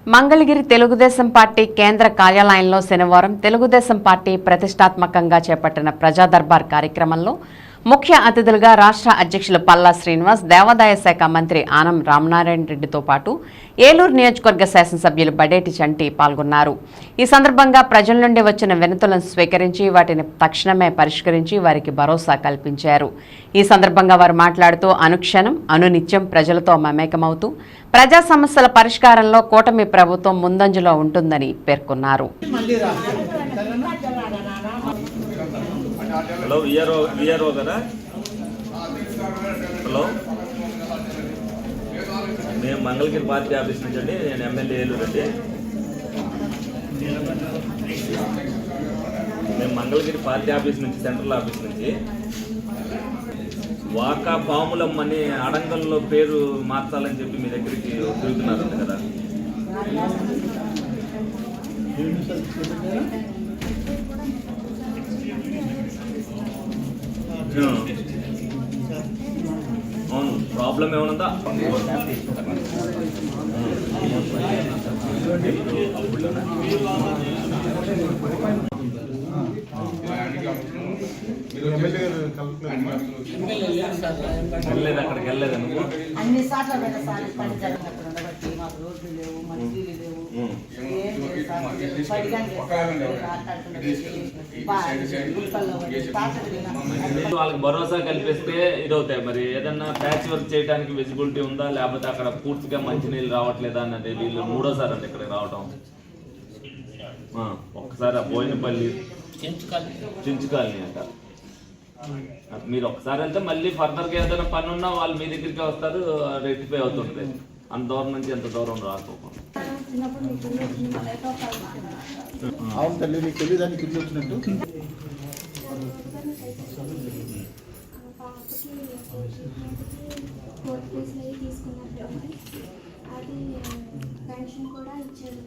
Mangalagiri Telugu Desam party కేంద్ర కార్యాలయంలో శనివారం తెలుగుదేశం పార్టీ ప్రతిష్టాత్మకంగా చేపట్టిన ప్రజా దర్బార్ కార్యక్రమంలో ముఖ్య అతిథులుగా రాష్ట్ర అధ్యక్షులు పల్లా శ్రీనివాస్, దేవాదాయ శాఖ మంత్రి ఆనం రామనారాయణ రెడ్డితో పాటు ఏలూరు నియోజకవర్గ శాసనసభ్యులు బడేటి చంటి పాల్గొన్నారు. ఈ సందర్భంగా ప్రజల నుండి వచ్చిన వినతులను స్వీకరించి వాటిని తక్షణమే పరిష్కరించి వారికి భరోసా కల్పించారు. ఈ సందర్భంగా వారు మాట్లాడుతూ అనుక్షణం అనునిత్యం ప్రజలతో మమేకమవుతూ ప్రజా సమస్యల పరిష్కారంలో కూటమి ప్రభుత్వం ముందంజలో ఉంటుందని పేర్కొన్నారు. హలో విఆర్ఓ కదా. హలో, మేము మంగళగిరి పార్టీ ఆఫీస్ నుంచి అండి. నేను ఎమ్మెల్యే ఏలూరు అండి. మేము మంగళగిరి పార్టీ ఆఫీస్ నుంచి, సెంట్రల్ ఆఫీస్ నుంచి వాకా పాములమ్మని అడంగల్లో పేరు మార్చాలని చెప్పి మీ దగ్గరికి తిరుగుతున్నారు కదా. అవును, ప్రాబ్లం ఏమన్నా వెళ్ళలేదు, అక్కడికి వెళ్ళలేదు. అన్ని సార్లు పని జరగబట్టి మాకు రోడ్లు లేవు, మంచిలు లేవు, వాళ్ళకి భరోసా కల్పిస్తే ఇదవుతాయి. మరి ఏదన్నా ప్యాచ్ వర్క్ చేయడానికి విజిబిలిటీ ఉందా, లేకపోతే అక్కడ పూర్తిగా మంచినీళ్ళు రావట్లేదా అన్నది వీళ్ళు మూడోసారి అండి ఇక్కడికి రావటం. ఒక్కసారి ఆ బోయినపల్లి చించుకాలని అంట. మీరు ఒకసారి వెళ్తే మళ్ళీ ఫర్దర్గా ఏదైనా పని ఉన్నా వాళ్ళు మీ దగ్గరికి వస్తారు, రెక్టిఫై అవుతుంటుంది. అంత దూరం నుంచి ఎంత దూరం రాకపోకుండా. అవును తల్లి, నీకు తెలియదాన్ని గుర్తు వచ్చినట్టు అది పెన్షన్ కూడా ఇచ్చారు.